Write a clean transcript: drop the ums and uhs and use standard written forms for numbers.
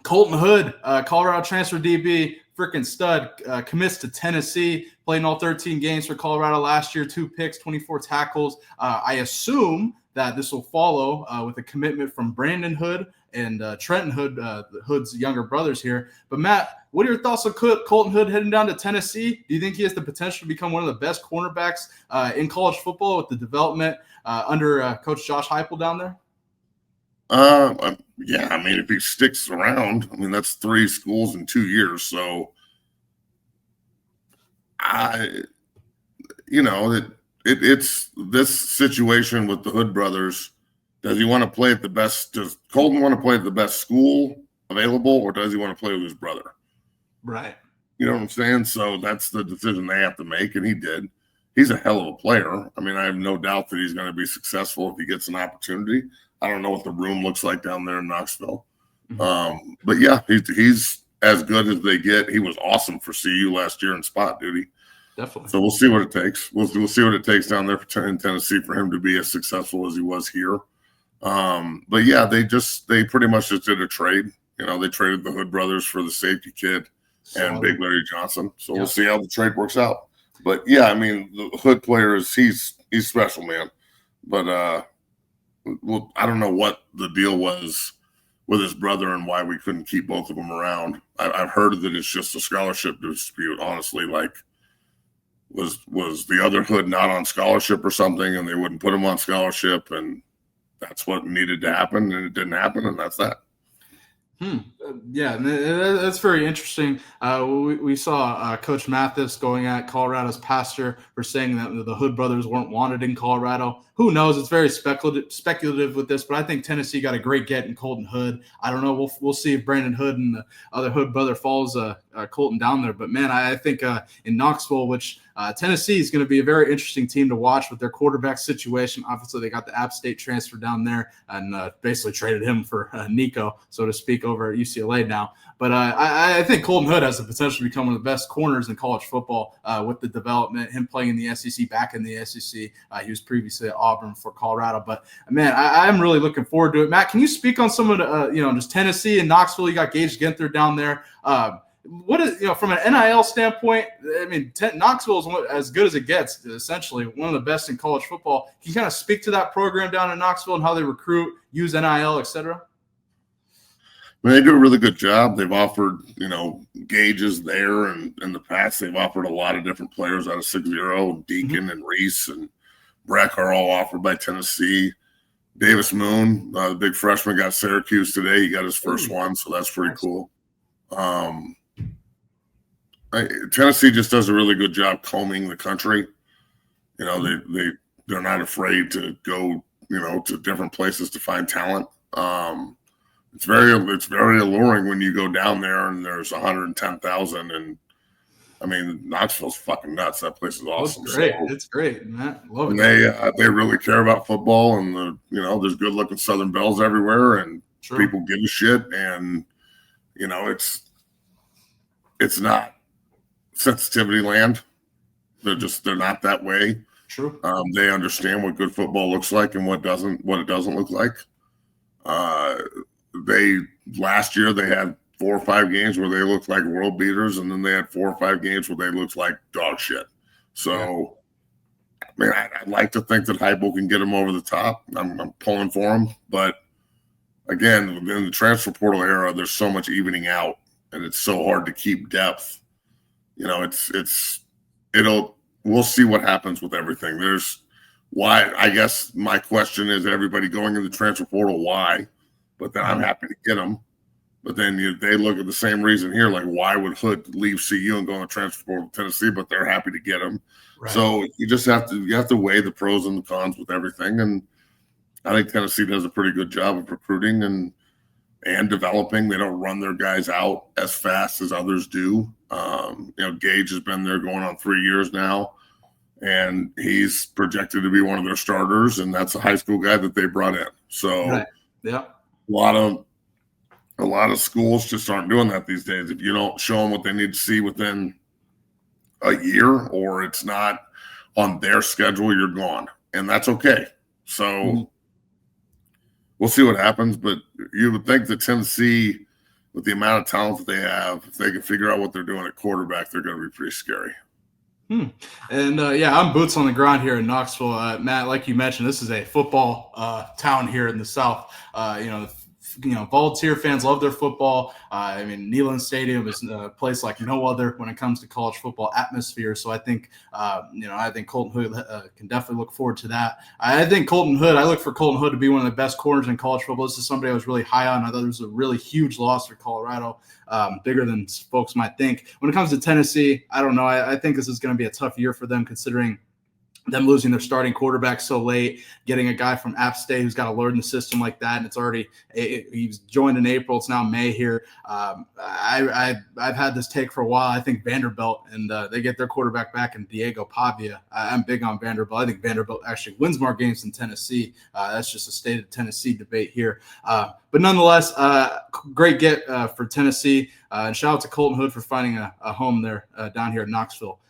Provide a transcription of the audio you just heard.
Colton Hood, Colorado transfer DB, freaking stud, commits to Tennessee, playing all 13 games for Colorado last year, 2 picks, 24 tackles. I assume that this will follow with a commitment from Brandon Hood and Trenton Hood, Hood's younger brothers here. But Matt, what are your thoughts on Colton Hood heading down to Tennessee? Do you think he has the potential to become one of the best cornerbacks in college football with the development under Coach Josh Heupel down there? Yeah, I mean, if he sticks around, I mean, that's 3 schools in 2 years. So it's this situation with the Hood brothers. Does he want to play at the best? Does Colton want to play at the best school available, or does he want to play with his brother? Right. You know what I'm saying? So that's the decision they have to make, and he did. He's a hell of a player. I mean, I have no doubt that he's going to be successful if he gets an opportunity. I don't know what the room looks like down there in Knoxville. Mm-hmm. But yeah, he's as good as they get. He was awesome for CU last year in spot duty. Definitely. So we'll see what it takes. We'll see what it takes down there in Tennessee for him to be as successful as he was here. But yeah, they pretty much just did a trade. You know, they traded the Hood brothers for the safety kid and Big Larry Johnson. So we'll see how the trade works out. But yeah, I mean, the Hood player he's special, man. But well, I don't know what the deal was with his brother and why we couldn't keep both of them around. I've heard that it's just a scholarship dispute. Honestly, like was the other Hood not on scholarship or something, and they wouldn't put him on scholarship, and that's what needed to happen, and it didn't happen, and that's that. Yeah, that's very interesting. We saw Coach Mathis going at Colorado's pastor for saying that the Hood brothers weren't wanted in Colorado. Who knows? It's very speculative with this, but I think Tennessee got a great get in Colton Hood. I don't know. We'll see if Brandon Hood and the other Hood brother follows Colton down there. But, man, I think in Knoxville, which Tennessee is going to be a very interesting team to watch with their quarterback situation. Obviously, they got the App State transfer down there and basically traded him for Nico, so to speak, over at UCLA now. But I think Colton Hood has the potential to become one of the best corners in college football with the development, him playing in the SEC, back in the SEC. He was previously at Auburn for Colorado. But, man, I'm really looking forward to it. Matt, can you speak on some of the, just Tennessee and Knoxville? You got Gage Ginther down there. What is, from an NIL standpoint, I mean, Knoxville is as good as it gets, essentially, one of the best in college football. Can you kind of speak to that program down in Knoxville and how they recruit, use NIL, et cetera? I mean, they do a really good job. They've offered, Gages there, and in the past they've offered a lot of different players out of 6-0. Deacon and Reese and Breck are all offered by Tennessee. Davis Moon, the big freshman, got Syracuse today. He got his first one, so that's pretty cool. Tennessee just does a really good job combing the country. They're not afraid to go, to different places to find talent. It's very alluring when you go down there and there's 110,000, and I mean, Knoxville's fucking nuts. That place is awesome. It's great. It's great, man. Love it. And they really care about football, and there's good looking Southern Bells everywhere, and people give a shit, and it's not sensitivity land. They're not that way. True. They understand what good football looks like and what it doesn't look like. Last year they had 4 or 5 games where they looked like world beaters, and then they had 4 or 5 games where they looked like dog shit. So, I mean, I'd like to think that Heupel can get them over the top. I'm pulling for him, but again, in the transfer portal era, there's so much evening out, and it's so hard to keep depth. We'll see what happens with everything. I guess my question is, everybody going in the transfer portal, why? But then I'm happy to get them. But then they look at the same reason here, like, why would Hood leave CU and go on the transfer portal to Tennessee? But they're happy to get him. Right. So you just have to weigh the pros and the cons with everything. And I think Tennessee does a pretty good job of recruiting and developing. They don't run their guys out as fast as others do. Gage has been there going on 3 years now, and he's projected to be one of their starters, and that's a high school guy that they brought in. So, a lot of schools just aren't doing that these days. If you don't show them what they need to see within a year, or it's not on their schedule, you're gone, and that's okay. So we'll see what happens, but you would think that Tennessee with the amount of talent that they have, if they can figure out what they're doing at quarterback, they're going to be pretty scary. And I'm boots on the ground here in Knoxville. Matt, like you mentioned, this is a football town here in the South. Volunteer fans love their football. Neyland Stadium is a place like no other when it comes to college football atmosphere. So I think, I think Colton Hood can definitely look forward to that. I look for Colton Hood to be one of the best corners in college football. This is somebody I was really high on. I thought it was a really huge loss for Colorado, bigger than folks might think. When it comes to Tennessee, I don't know. I think this is going to be a tough year for them, considering them losing their starting quarterback so late, getting a guy from App State who's got to learn the system like that. And it's already, he's joined in April. It's now May here. I've had this take for a while. I think Vanderbilt, and they get their quarterback back in Diego Pavia. I'm big on Vanderbilt. I think Vanderbilt actually wins more games than Tennessee. That's just a state of Tennessee debate here. But nonetheless, great get for Tennessee. And shout out to Colton Hood for finding a home there down here in Knoxville.